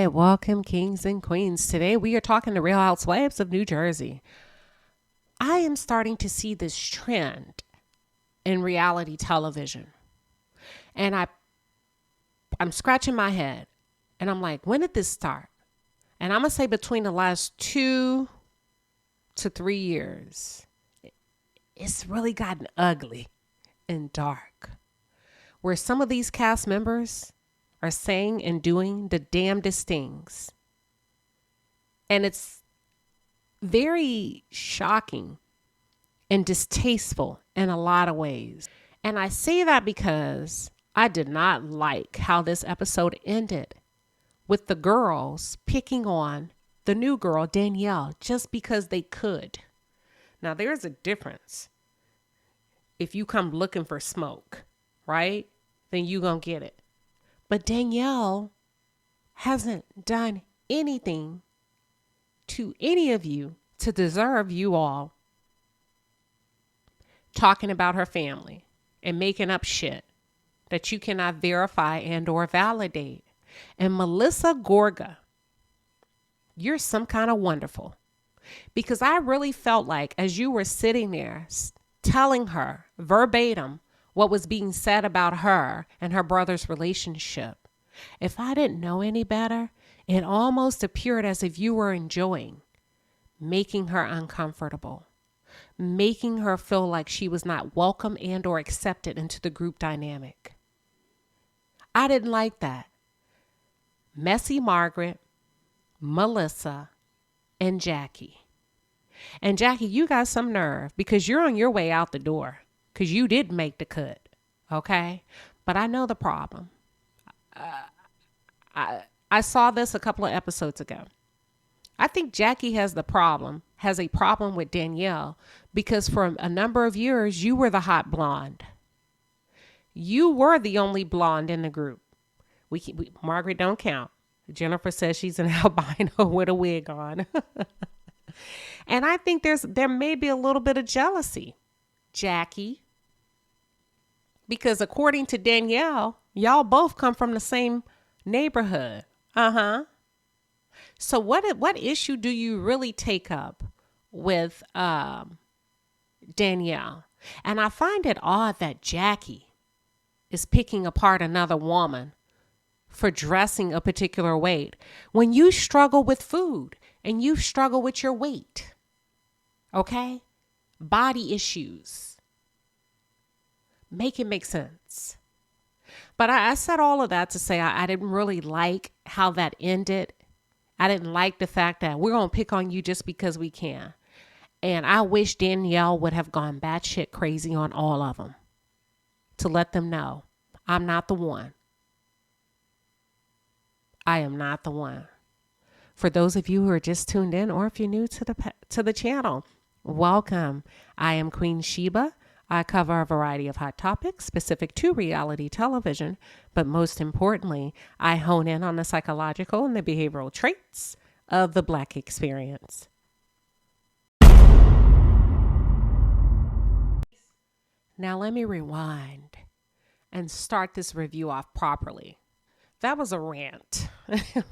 right, welcome kings and queens. Today we are talking to Real Housewives of New Jersey. I am starting to see this trend in reality television. And I'm scratching my head and I'm like, when did this start? And I'm going to say between the last 2 to 3 years, it's really gotten ugly and dark. Where some of these cast members are saying and doing the damnedest things. And it's very shocking and distasteful in a lot of ways. And I say that because I did not like how this episode ended with the girls picking on the new girl, Danielle, just because they could. Now, there's a difference. If you come looking for smoke, right? Then you gonna get it. But Danielle hasn't done anything to any of you to deserve you all talking about her family and making up shit that you cannot verify and or validate. And Melissa Gorga, you're some kind of wonderful. Because I really felt like as you were sitting there telling her verbatim what was being said about her and her brother's relationship, if I didn't know any better, it almost appeared as if you were enjoying making her uncomfortable, making her feel like she was not welcome and or accepted into the group dynamic. I didn't like that. Messy Margaret, Melissa, and Jackie. And Jackie, you got some nerve because you're on your way out the door because you did make the cut, okay? But I know the problem. I saw this a couple of episodes ago. I think Jackie has a problem with Danielle because for a number of years, you were the hot blonde. You were the only blonde in the group. Margaret don't count. Jennifer says she's an albino with a wig on. And I think there may be a little bit of jealousy, Jackie, because according to Danielle, y'all both come from the same neighborhood. So what issue do you really take up with Danielle? And I find it odd that Jackie is picking apart another woman for dressing a particular way when you struggle with food and you struggle with your weight. Okay? Body issues. Make it make sense. But I said all of that to say I didn't really like how that ended. I didn't like the fact that we're going to pick on you just because we can. And I wish Danielle would have gone batshit crazy on all of them to let them know I'm not the one. I am not the one. For those of you who are just tuned in, or if you're new to the channel, welcome. I am Queen Shiba. I cover a variety of hot topics specific to reality television, but most importantly, I hone in on the psychological and the behavioral traits of the Black experience. Now let me rewind and start this review off properly. That was a rant.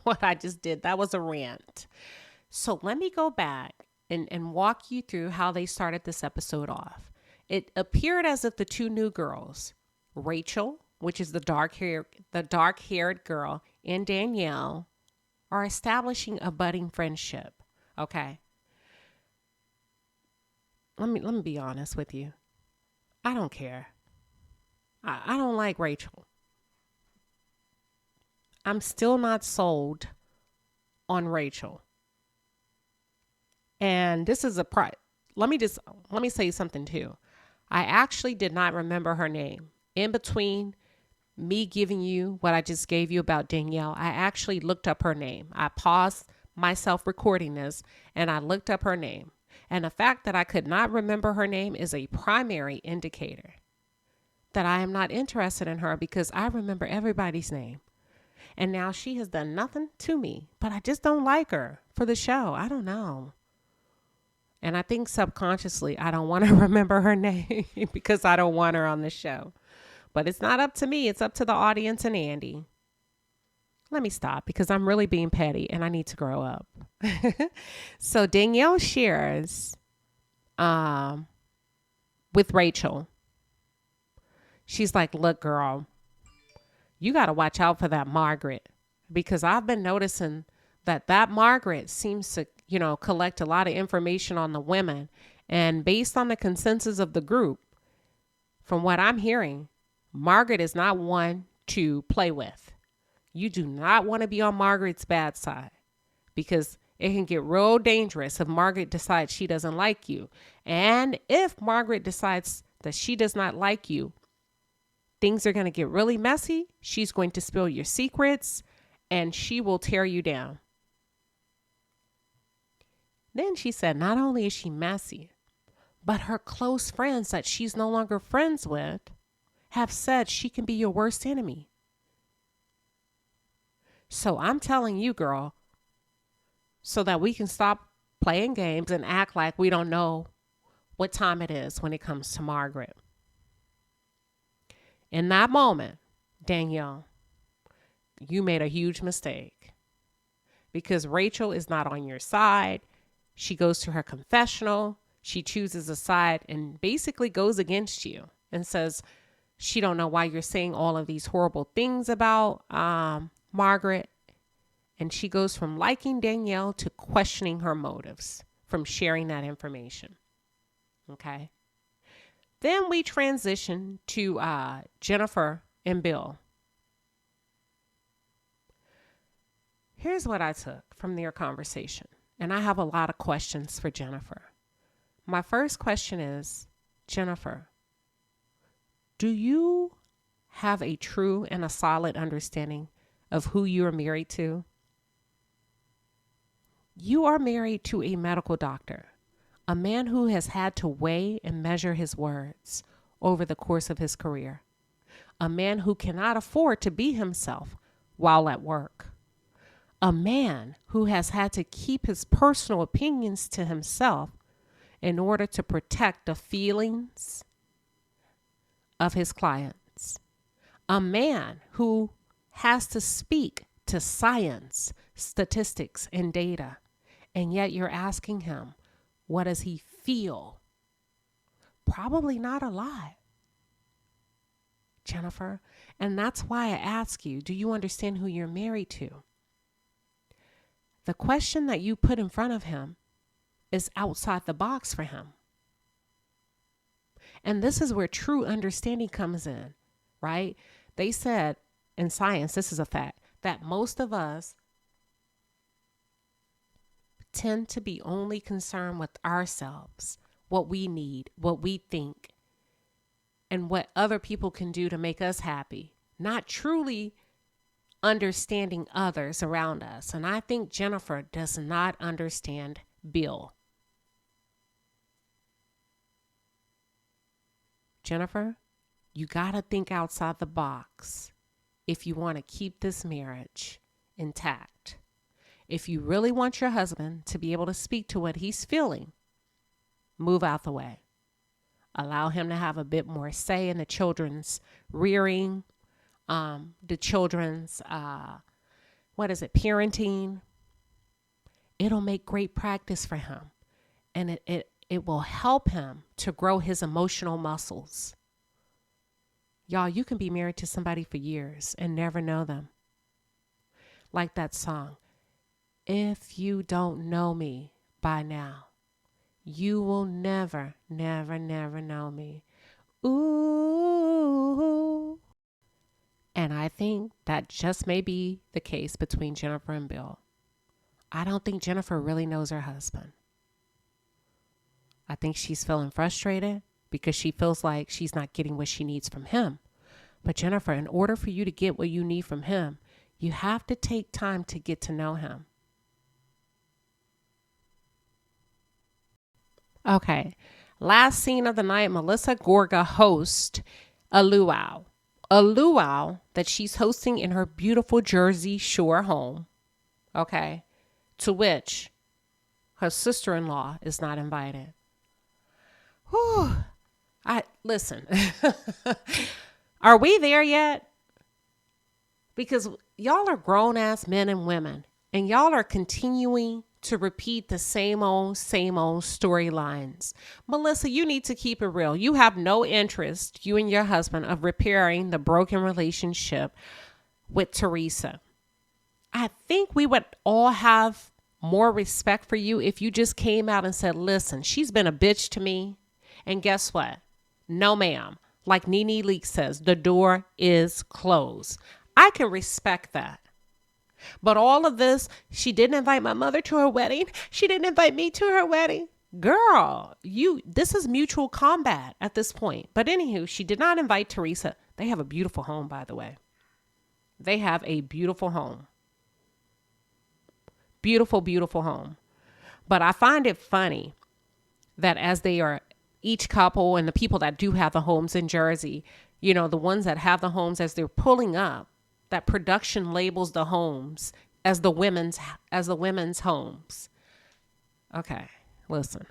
What I just did, that was a rant. So let me go back and walk you through how they started this episode off. It appeared as if the two new girls, Rachel, which is the dark-haired girl, and Danielle, are establishing a budding friendship. Okay. Let me be honest with you. I don't care. I don't like Rachel. I'm still not sold on Rachel. And this is let me say something too. I actually did not remember her name. In between me giving you what I just gave you about Danielle, I actually looked up her name. I paused myself recording this and I looked up her name. And the fact that I could not remember her name is a primary indicator that I am not interested in her because I remember everybody's name. And now she has done nothing to me, but I just don't like her for the show. I don't know. And I think subconsciously, I don't want to remember her name because I don't want her on the show. But it's not up to me. It's up to the audience and Andy. let me stop because I'm really being petty and I need to grow up. So Danielle shares with Rachel. She's like, look, girl, you got to watch out for that Margaret, because I've been noticing that Margaret seems to, collect a lot of information on the women. And based on the consensus of the group, from what I'm hearing, Margaret is not one to play with. You do not want to be on Margaret's bad side, because it can get real dangerous if Margaret decides she doesn't like you. And if Margaret decides that she does not like you, things are going to get really messy. She's going to spill your secrets and she will tear you down. Then she said, not only is she messy, but her close friends that she's no longer friends with have said she can be your worst enemy. So I'm telling you, girl, so that we can stop playing games and act like we don't know what time it is when it comes to Margaret. In that moment, Danielle, you made a huge mistake, because Rachel is not on your side. She goes to her confessional. She chooses a side and basically goes against you and says she don't know why you're saying all of these horrible things about Margaret. And she goes from liking Danielle to questioning her motives from sharing that information. Okay. Then we transition to Jennifer and Bill. Here's what I took from their conversation. And I have a lot of questions for Jennifer. My first question is, Jennifer, do you have a true and a solid understanding of who you are married to? You are married to a medical doctor, a man who has had to weigh and measure his words over the course of his career, a man who cannot afford to be himself while at work, a man who has had to keep his personal opinions to himself in order to protect the feelings of his clients, a man who has to speak to science, statistics, and data. And yet you're asking him, what does he feel? Probably not a lot, Jennifer. And that's why I ask you, do you understand who you're married to? The question that you put in front of him is outside the box for him. And this is where true understanding comes in, right? They said in science, this is a fact, that most of us tend to be only concerned with ourselves, what we need, what we think, and what other people can do to make us happy, not truly understanding others around us. And I think Jennifer does not understand Bill. Jennifer, you got to think outside the box if you want to keep this marriage intact. If you really want your husband to be able to speak to what he's feeling, move out the way. Allow him to have a bit more say in the children's rearing, the children's, parenting. It'll make great practice for him. And it will help him to grow his emotional muscles. Y'all, you can be married to somebody for years and never know them. Like that song, if you don't know me by now, you will never, never, never know me. Ooh. And I think that just may be the case between Jennifer and Bill. I don't think Jennifer really knows her husband. I think she's feeling frustrated because she feels like she's not getting what she needs from him. But Jennifer, in order for you to get what you need from him, you have to take time to get to know him. Okay. Last scene of the night, Melissa Gorga hosts a luau. A luau that she's hosting in her beautiful Jersey Shore home. Okay. To which her sister-in-law is not invited. Whew. Listen. Are we there yet? Because y'all are grown ass men and women, and y'all are continuing to repeat the same old storylines. Melissa, you need to keep it real. You have no interest, you and your husband, of repairing the broken relationship with Teresa. I think we would all have more respect for you if you just came out and said, listen, she's been a bitch to me. And guess what? No, ma'am. Like Nene Leak says, the door is closed. I can respect that. But all of this, she didn't invite my mother to her wedding. She didn't invite me to her wedding. Girl, this is mutual combat at this point. But anywho, she did not invite Teresa. They have a beautiful home, by the way. They have a beautiful home. Beautiful, beautiful home. But I find it funny that as they are each couple and the people that do have the homes in Jersey, you know, the ones that have the homes, as they're pulling up, that production labels the homes as the women's homes. Okay, listen.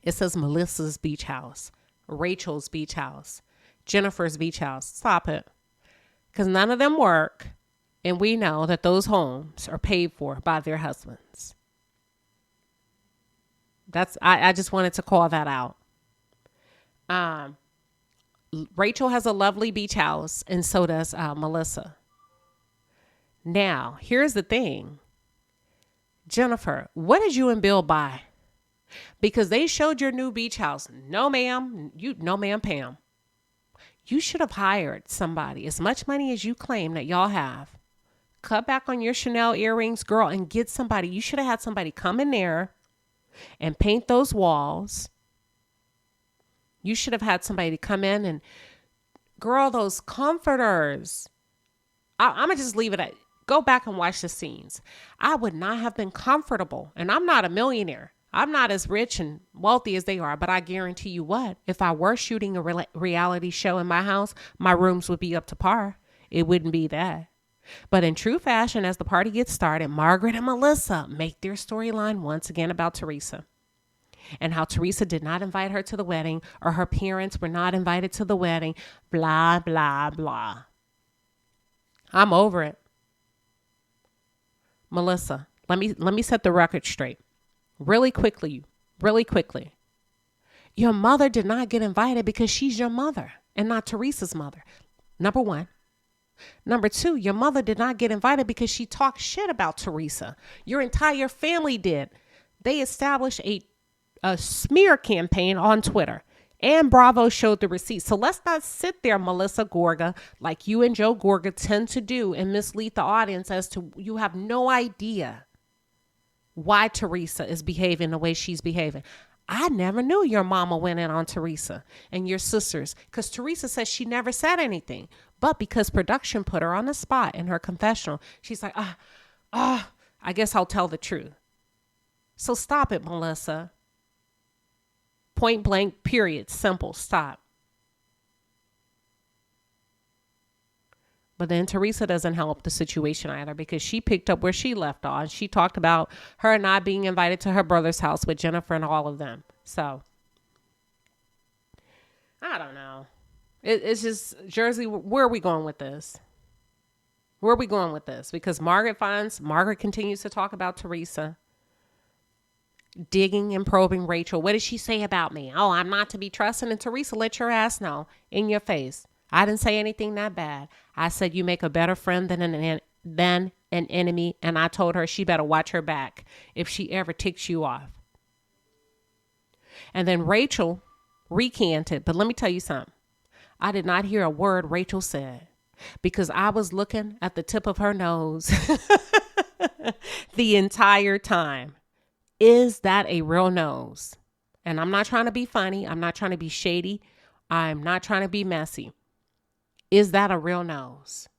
It says Melissa's beach house, Rachel's beach house, Jennifer's beach house. Stop it. Because none of them work. And we know that those homes are paid for by their husbands. I just wanted to call that out. Rachel has a lovely beach house, and so does Melissa. Now, here's the thing. Jennifer, what did you and Bill buy? Because they showed your new beach house. No, ma'am. No, ma'am, Pam. You should have hired somebody, as much money as you claim that y'all have. Cut back on your Chanel earrings, girl, and get somebody. You should have had somebody come in there and paint those walls. You should have had somebody to come in and, girl, those comforters. I'm going to just leave it at, go back and watch the scenes. I would not have been comfortable. And I'm not a millionaire. I'm not as rich and wealthy as they are. But I guarantee you what, if I were shooting a reality show in my house, my rooms would be up to par. It wouldn't be that. But in true fashion, as the party gets started, Margaret and Melissa make their storyline once again about Teresa. And how Teresa did not invite her to the wedding, or her parents were not invited to the wedding, blah, blah, blah. I'm over it. Melissa, let me set the record straight. Really quickly. Your mother did not get invited because she's your mother and not Teresa's mother. Number one. Number two, your mother did not get invited because she talked shit about Teresa. Your entire family did. They established a smear campaign on Twitter, and Bravo showed the receipts. So let's not sit there, Melissa Gorga, like you and Joe Gorga tend to do, and mislead the audience as to you have no idea why Teresa is behaving the way she's behaving. I never knew your mama went in on Teresa and your sisters, because Teresa says she never said anything. But because production put her on the spot in her confessional, she's like, I guess I'll tell the truth. So stop it, Melissa. Point blank, period. Simple. Stop. But then Teresa doesn't help the situation either, because she picked up where she left off. She talked about her not being invited to her brother's house with Jennifer and all of them. So I don't know. It's just, Jersey, where are we going with this? Where are we going with this? Because Margaret continues to talk about Teresa, digging and probing Rachel. What did she say about me? Oh, I'm not to be trusted. And Teresa, let your ass know in your face. I didn't say anything that bad. I said you make a better friend than an enemy. And I told her she better watch her back if she ever ticks you off. And then Rachel recanted. But let me tell you something. I did not hear a word Rachel said, because I was looking at the tip of her nose the entire time. Is that a real nose? And I'm not trying to be funny. I'm not trying to be shady. I'm not trying to be messy. Is that a real nose?